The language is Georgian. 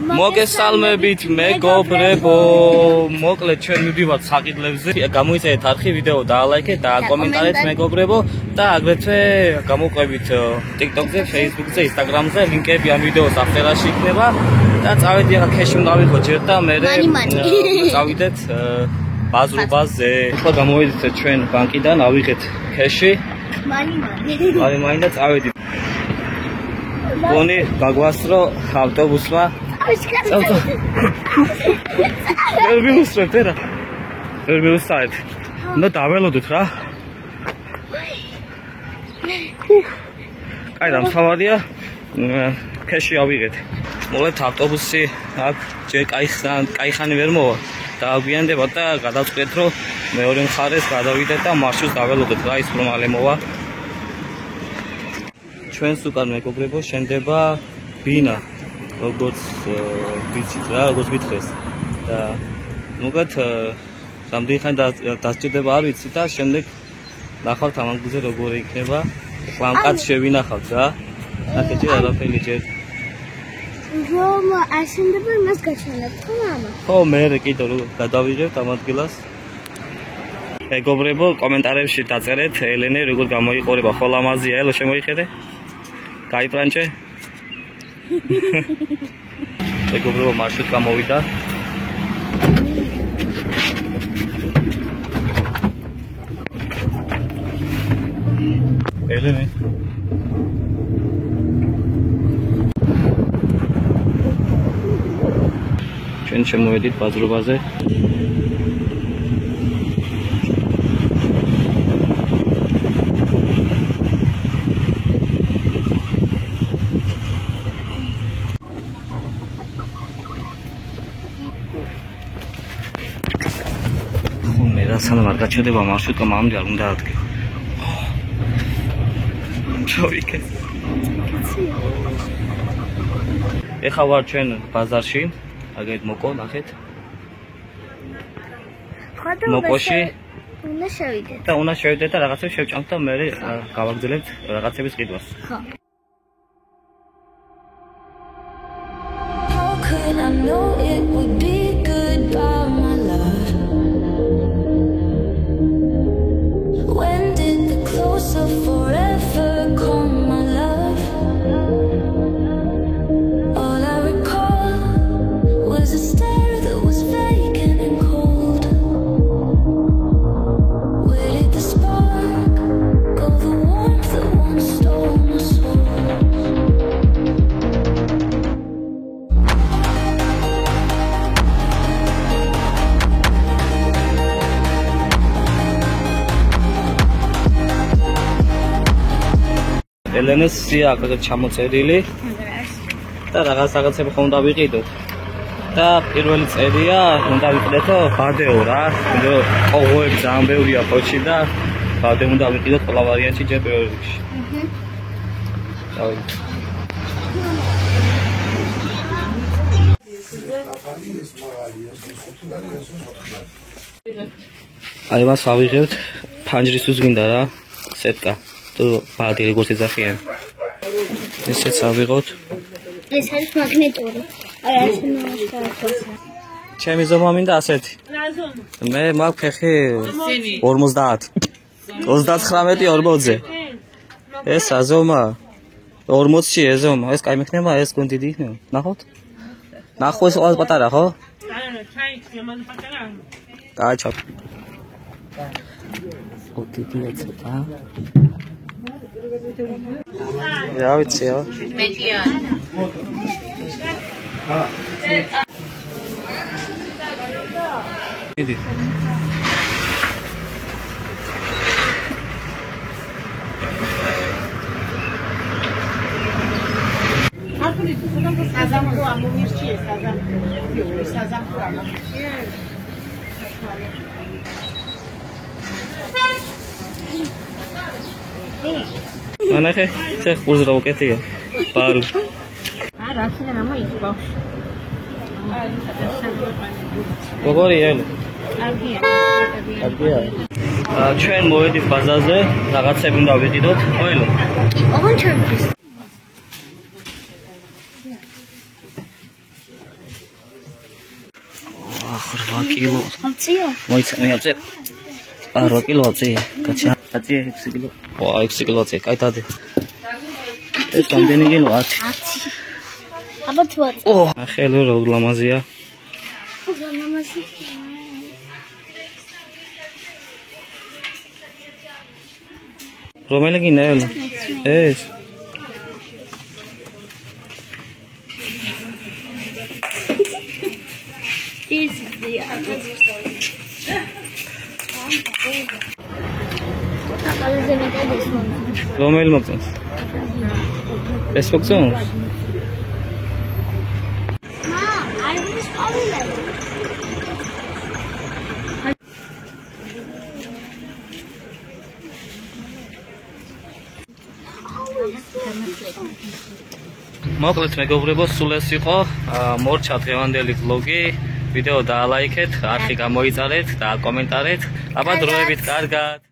მოგესალმებით მეგობრებო, მოკლედ ჩვენ მივდივართ საკითხებზე. გამოიწერეთ არხი ვიდეო დაალაიქეთ და კომენტარეთ მეგობრებო და აგრეთვე გამოყვებით TikTok-ზე, Facebook-ზე, Instagram-ზე, ლინკები ამ ვიდეოს აღწერაში იქნება და წავედი ახლა ქეში უნდა ავიღოთ ჯერ და მე წავიდეთ ბაზრობაზე. ახლა გამოვიდეთ ჩვენ ბანკიდან, ავიღეთ ქეში. მანი და წავედით. გონი გაგვასწრო ავტობუსმა. ვერ მივუსწრებთ რა. ვერ მივუსწრებთ. უნდა დაველოდოთ რა. კაი, დამთავრდია. ქეში ავიღეთ. მოვეთ ავტობუსი, აქ ჯერ კაი ხანი ვერ მოვა. დააგვიანდება და გადავწყვეტ რომ მეორე მხარეს გადავიდეთ და მარშრუტს დაველოდოთ რა, ის რომ მალე მოვა. ჩვენს უკან მეგობრებო შენდება ბინა, როგორც ვიცით რა, როგორც გითხეს და მოგეთ რამდენი ხანი დასჭირდება არ ვიცი და შემდეგ ნახავთ ამ გუზე როგორ იქნება. ხვამკაც შევინახავთ რა. აქ ეჭირა არაფერი ჯერ რომ ასენდება იმას გაჩვენებთ ხო მამა? ხო, მე კიდევ რომ გადავიღებთ ამ ადგილას. მეგობრებო, კომენტარებში დაწერეთ ელენე როგორ გამოიყურება, ხო ლამაზია, ელო შემოიხედე? გაიპრანჭე? მეგობრებო, მარშრუტ გამოვიდა. ელენე ჩვენ შემოვედით ბაზრობაზე. მე რასანა არ გაჩერდება მარშრუტი, მამამდე არ უნდა ადგე. ჩავიქე. ეხლა ვარ ჩვენ ბაზარში. აგეთ მოკო, ნახეთ. მოკოში უნდა შევიდეთ. და უნდა შევიდეთ და რაღაცებს შევჭამთ და მე გავაგრძელებთ რაღაცების ყიდვას. ხო. ელენეს სია აქეთ ჩამოწერილი და რაღაცები ხომ დავიყიდოთ. და პირველი წერია უნდა ვიყიდეთო ბადეო რა. ყოღოები ძალიან ბევრია ფოჩი და ბადე უნდა ვიყიდოთ ყველა ვარიანტში ჯერ პირველ რიგში. დავით. აი მას ავიღებთ ფანჯრის უძგინდა რა, სეტკა. ბადი როგორც ეძახიან. ესეც ავიღოთ. ეს არის მაგნიტური. აი ასე მოასწავლა. ჩემი ზომა მინდა ასეთი. მე მაქვს ფეხი 50. 39-40-ზე. ეს აზომა 40-ში ეზომა. ეს კაი მექნება, ეს გონ დიდი იქნება. ნახოთ? ნახო ეს ყველა პატარა ხო? კაი ჩა. ოკეი, ცოტა. რა ვიცი რა. მეტია. იდი. საზამთრო ამომირჩიე, საზამთრო ამომირჩიე. ანახე, შე უზრა უკეთია. ბარო. არა, ახლა რა მოიწვა. როგორი ელო? კარგია. ჩვენ მოვედით ბაზარზე, რაღაცები უნდა ვიყიდოთ. ელო. ოღონდ ჩერფის. 8 კილო. ამციო? მოიცემე აწე. 8 კილო აწე. კაცი, აწე 6 კილო. 6 კილო აწე, კაი დადი. ეს რამდენი კილო 10. 10. აბა თუ აწე. ახლა რა ლამაზია. ლამაზი. რომელი გინდა? ეს. ისია. აკალზე მეტად ეს მომწონს. რომელი მომწონს? ეს მომწონს? აი ეს ყავილი. მოკლედ მეგობრებო, სულ ეს იყო მორჩა დღევანდელი ვლოგი. ვიდეო დაალაიქეთ, არხი გამოიწერეთ და კომენტარეთ. აბა დროებით, კარგად.